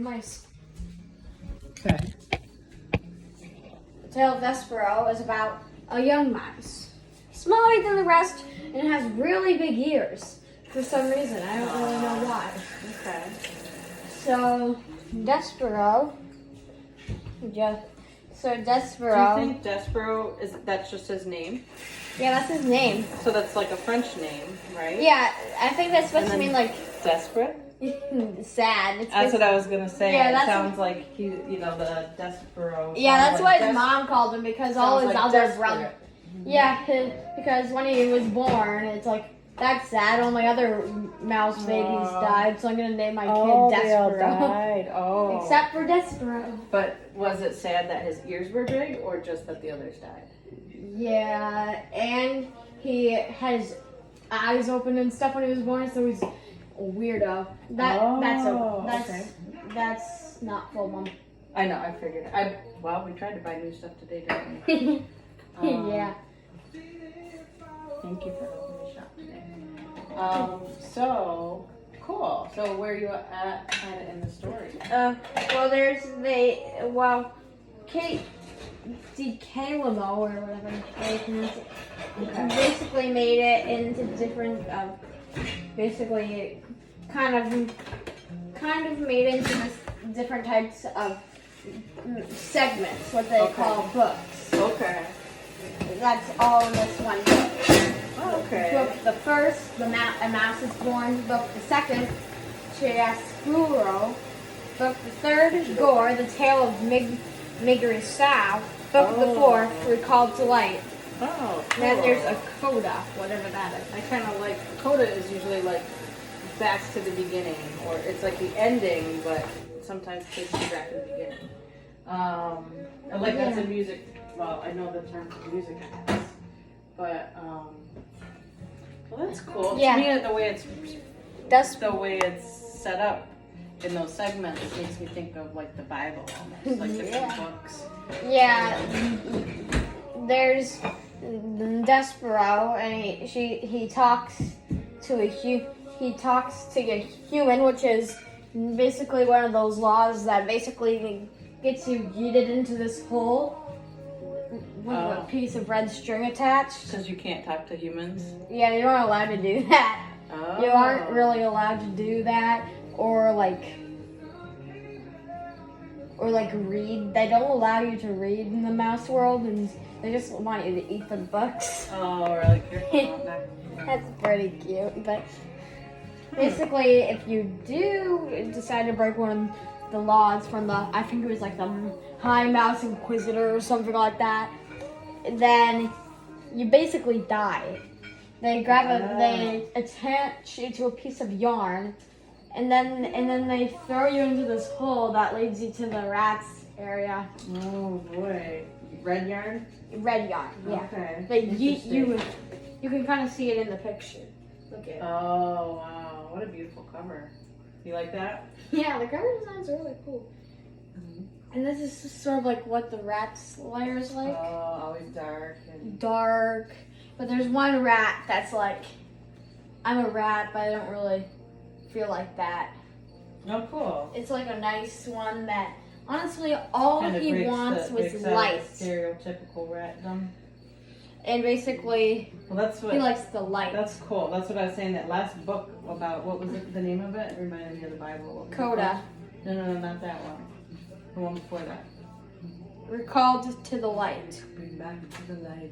Mice. Okay. The Tale of Despereaux is about a young mouse. Smaller than the rest and it has really big ears. For some reason, I don't really know why. Okay. So, Despereaux. Despereaux. Do you think Despereaux that's just his name? Yeah, that's his name. So that's like a French name, right? Yeah, I think that's supposed to mean like desperate. sad. It's That's what I was gonna say. Yeah, it that's sounds like the Despereaux. Yeah, that's like what his mom called him because all his other brothers. Yeah, because when he was born, it's like that's sad. All my other mouse babies died, so I'm gonna name my kid They all Despereaux. died. Oh. Except for Despereaux. But was it sad that his ears were big, or just that the others died? Yeah, and he had his eyes open and stuff when he was born, so he's a weirdo. That's not full, Mom. I know. I figured. Well, we tried to buy new stuff today, didn't we? Yeah. Thank you for helping me shop today. So cool. So where are you at kind of in the story? Kate DeCalamo or whatever they pronounce it, basically made it into different, basically kind of made into this different types of segments, what they call books. Okay. That's all in this one book. Oh, okay. Book the first, a mouse is born. Book the second, Despereaux. Book the third, Gore, the tale of Despereaux. Book the fourth, Recalled to Light. Oh, cool. Then there's a coda, whatever that is. I kind of like, coda is usually like back to the beginning, or it's like the ending, but sometimes it takes you back to the beginning. I like that's a music, well, I know the term for music, I guess. But, well, that's cool. Yeah. To me, the way it's set up in those segments makes me think of like the Bible almost, like different books. Yeah, there's Despereaux, and he talks to a human, which is basically one of those laws that basically gets you yeeted into this hole with a piece of red string attached. Because you can't talk to humans? Yeah, you aren't allowed to do that. Oh. You aren't really allowed to do that, or read. They don't allow you to read in the mouse world, and they just want you to eat the books. Oh, really? Careful. That's pretty cute, but basically, if you do decide to break one of the laws from I think it was like the High Mouse Inquisitor or something like that, then you basically die. They they attach you to a piece of yarn, and then they throw you into this hole that leads you to the rats area. Oh boy, red yarn. Red yarn, yeah. Okay. They yeet you. You can kind of see it in the picture. Look at it. Oh wow, what a beautiful cover. You like that? Yeah, the cover design's really cool. Mm-hmm. And this is just sort of like what the rat's lair is like. Oh, always dark. Dark. But there's one rat that's like, I'm a rat, but I don't really feel like that. Oh, cool. It's like a nice one that, honestly, all he wants was light. Stereotypical ratdom. And basically, well, that's what he likes the light. That's cool. That's what I was saying. That last book about, what was it, the name of it? It reminded me of the Bible. Coda. No, not that one. The one before that. Recalled to the light. Bring back to the light.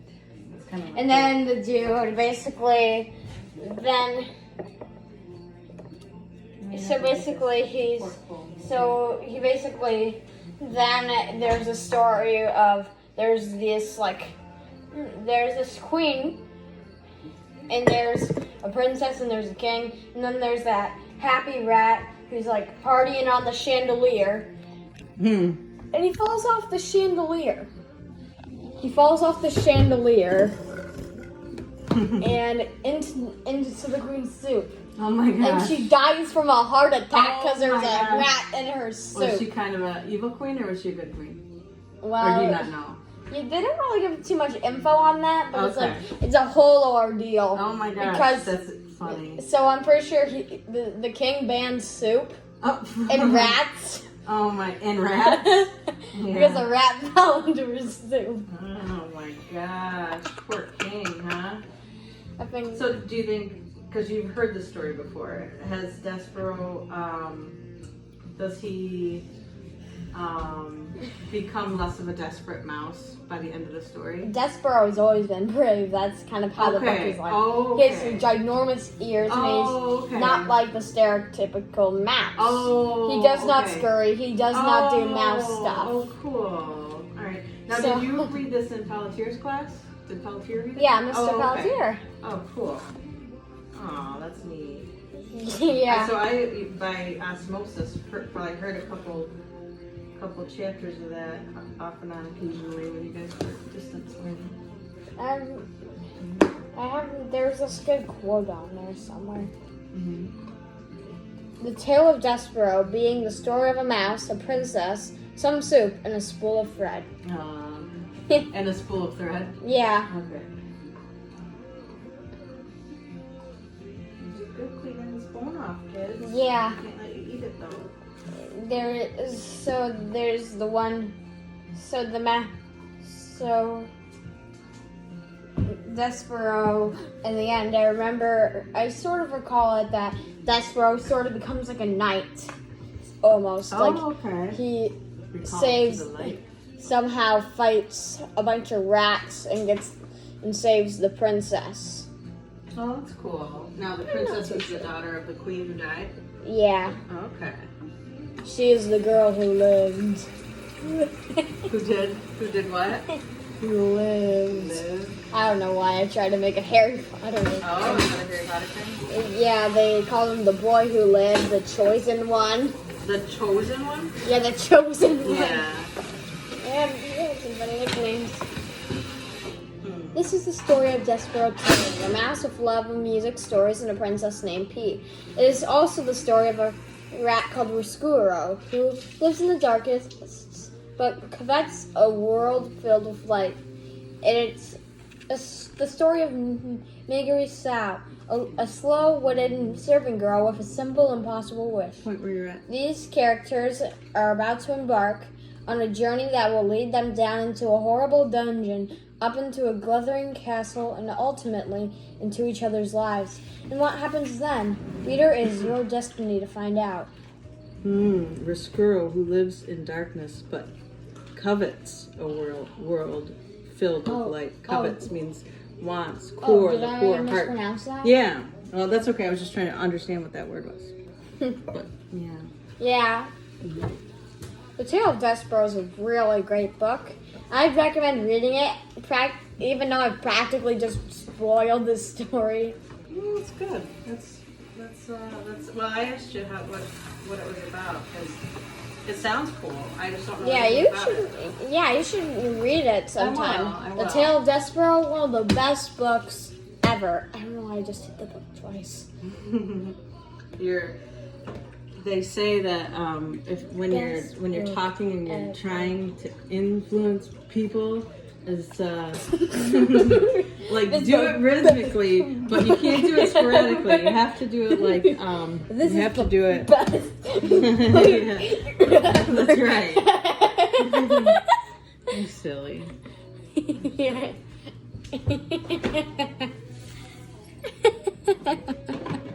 Kind of like and then the dude basically, then, then there's a story of, there's this queen, and there's a princess, and there's a king, and then there's that happy rat who's like partying on the chandelier, and he falls off the chandelier. And into the green soup. Oh my gosh. And she dies from a heart attack because there's a rat in her soup. Was she kind of an evil queen, or was she a good queen? Well, or do you not know? You didn't really give too much info on that, but it's a whole ordeal. Oh my gosh, because, that's funny. So I'm pretty sure the king banned soup and rats. Oh my, and rats? Because a rat fell into his soup. Oh my gosh, poor king, huh? I think. So do you think, because you've heard the story before, has Despereaux, does he become less of a desperate mouse by the end of the story? Despereaux has always been brave. That's kind of how the book is like. Oh, He has ginormous ears and he's not like the stereotypical mouse. Oh, he does not scurry. He does not do mouse stuff. Oh, cool. All right. Now, did you read this in Pelletier's class? Did Pelletier read it? Yeah, Mr. Pelletier. Oh, cool. Oh, that's neat. Yeah. So I, by osmosis, probably heard a couple chapters of that off and on occasionally when you guys were distance learning. There's this good quote on there somewhere. Mm-hmm. The tale of Despereaux being the story of a mouse, a princess, some soup, and a spool of thread. And a spool of thread? Yeah. Okay. Just go cleaning this bone off, kids. Yeah. I can't let you eat it though. There's the one, so Despereaux in the end, I sort of recall it that Despereaux sort of becomes like a knight, almost. Okay. He somehow fights a bunch of rats and saves the princess. Oh, that's cool. Now the princess is the daughter of the queen who died? Yeah. Okay. She is the girl who lived. Who did what? Who lived. I don't know why I tried to make a Harry Potter. Oh, is that a Harry Potter thing? Yeah, they call him the boy who lived, the chosen one. The chosen one? Yeah, the chosen one. Yeah. And some funny nicknames. This is the story of Despereaux, a mouse with love of music, stories, and a princess named P. It is also the story of a rat called Despereaux, who lives in the darkest but covets a world filled with light. And it's the story of Marguerite Sao, a slow-witted serving girl with a simple, impossible wish. Point where you're at. These characters are about to embark on a journey that will lead them down into a horrible dungeon, up into a glittering castle, and ultimately into each other's lives. And what happens then? Reader, it is your destiny to find out. Despereaux, who lives in darkness but covets a world filled with light. Covets means wants, core, did the I core heart. mispronounce that? Yeah. Well, that's okay. I was just trying to understand what that word was. But yeah. Yeah. The Tale of Despereaux is a really great book. I'd recommend reading it, even though I've practically just spoiled the story. That's good. That's well, I asked you what it was about because it sounds cool. I just don't know. Yeah, you should read it sometime. I will. The Tale of Despereaux, one of the best books ever. I don't know why I just hit the book twice. They say that when you're talking and you're trying to influence people, is like do it rhythmically, but you can't do it sporadically. You have to do it like you have to do it. Yeah, that's right. You're silly. Yeah.